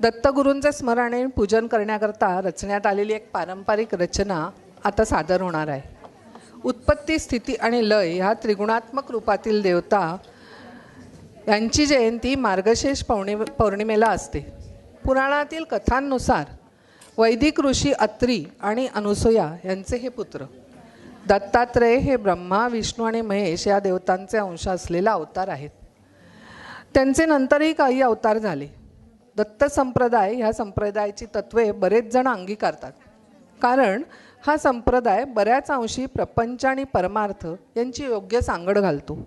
दत्तगुरूंचे स्मरण आणि पूजन करण्याकरता रचण्यात आलेली एक पारंपरिक रचना आता सादर होणार आहे. उत्पत्ती, स्थिती आणि लय ह्या त्रिगुणात्मक रूपातील देवता यांची जयंती मार्गशीर्ष पौर्णिमेला असते. पुराणातील कथांनुसार वैदिक ऋषी अत्री आणि अनुसूया यांचे हे पुत्र दत्तात्रेय हे ब्रह्मा, विष्णू आणि महेश या देवतांचे अंश असलेला अवतार आहेत. त्यांचे नंतरही काही अवतार झाले. दत्त संप्रदाय ह्या संप्रदायाची तत्त्वे बरेच जण अंगीकारतात, कारण हा संप्रदाय बऱ्याच अंशी प्रपंच आणि परमार्थ यांची योग्य सांगड घालतो.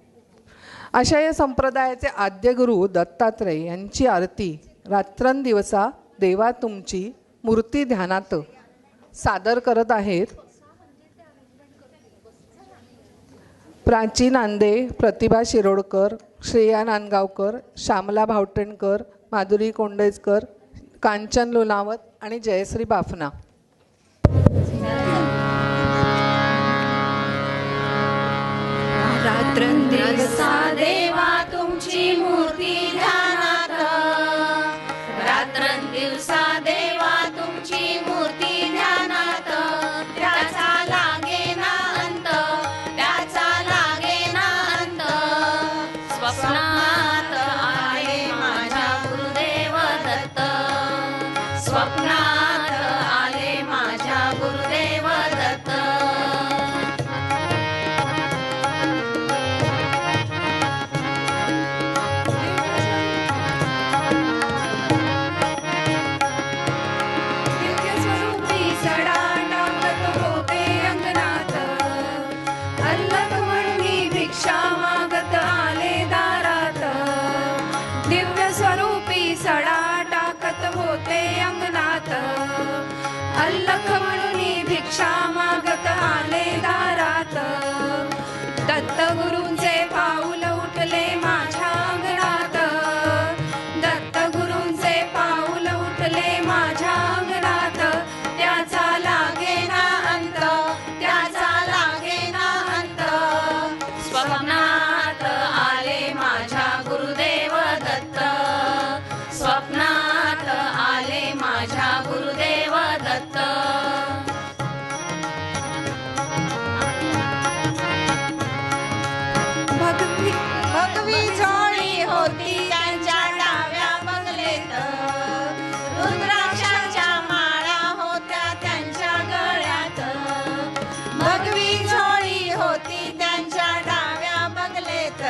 अशा या संप्रदायाचे आद्य गुरु दत्तात्रेय यांची आरती रात्रंदिवसा देवा तुमची मूर्ती ध्यानात सादर करत आहेत प्राची नांदे, प्रतिभा शिरोडकर, श्रेया नांदगावकर, श्यामला भावटेणकर, माधुरी कोंडेजकर, कांचन लोणावत आणि जयश्री बाफना. रात्रंदिवसा देवा तुमची मूर्ती ध्यानात, रात्रंदिवसा देवा तुमची मूर्ती ध्यानात, त्याचा लागेना अंत, त्याचा लागेना अंत. स्वप्नात आले माझ्या गुरुदेव दत्त, स्वप्नात आले माझ्या गुरुदेव दत्त. अल्लख म्हणून भिक्षा मागत आले दारात. दत्तगुरूंचे पाऊल उठले माझ्या अंगणात, दत्तगुरूंचे पाऊल उठले माझ्या अंगणात. त्याचा लागेना अंत, त्याचा लागेना अंत. स्वप्नात आले माझ्या गुरुदेव दत्त, स्वप्नात आले माझ्या गुरुदेव दत्त. भगवी झोळी होती त्यांच्या डाव्या बंगलेत, रुद्राक्षाच्या माळा होत्या त्यांच्या गळ्यात. भगवी झोळी होती त्यांच्या डाव्या बंगलेत,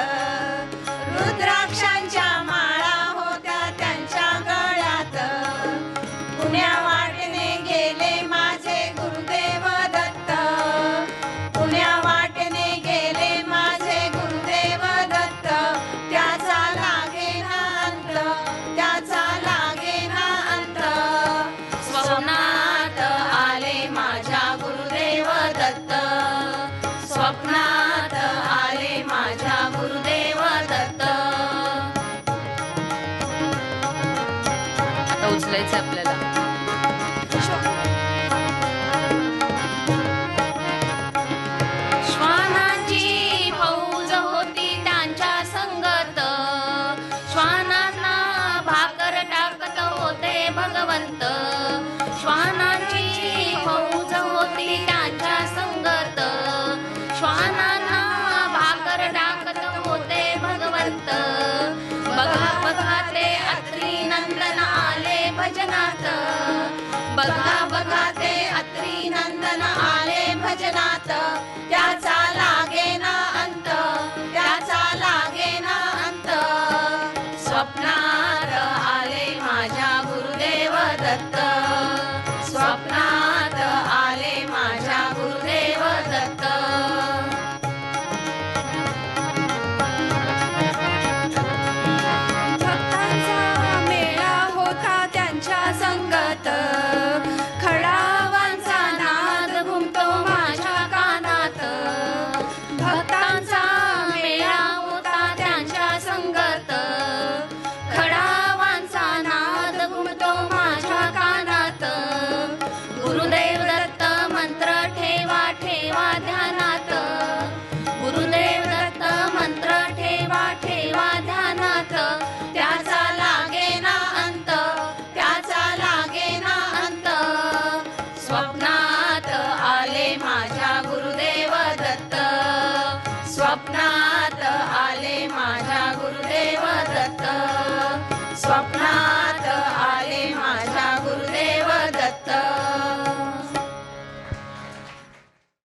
रुद्राक्षांच्या माळा होत्या त्यांच्या गळ्यात. पुण्या वाटेने गेले माझे गुरुदेव दत्त, पुण्या वाटेने गेले माझे गुरुदेव दत्त. त्याचा लागेना अंत, त्याचा लागेना अंत. स्वप्नात आले माझ्या गुरुदेव दत्त, स्वप्नात आले माझ्या गुरुदेव दत्त. आता उचलायचं आपल्याला. श्वानांची फौज होती त्यांच्या संगत, श्वानांना भाकर टाकत होते भगवंत. श्वानांची फौज होती त्यांच्या संगत, श्वानांना भाकर टाकत होते भगवंत. बघा बघा ते अत्री नंदन आले भजनात, बघा बघा ते अत्री नंदन आले भजनात. त्याचा लागेना अंत, त्याचा लागेना अंत. स्वप्नात आले माझ्या गुरुदेव दत्त,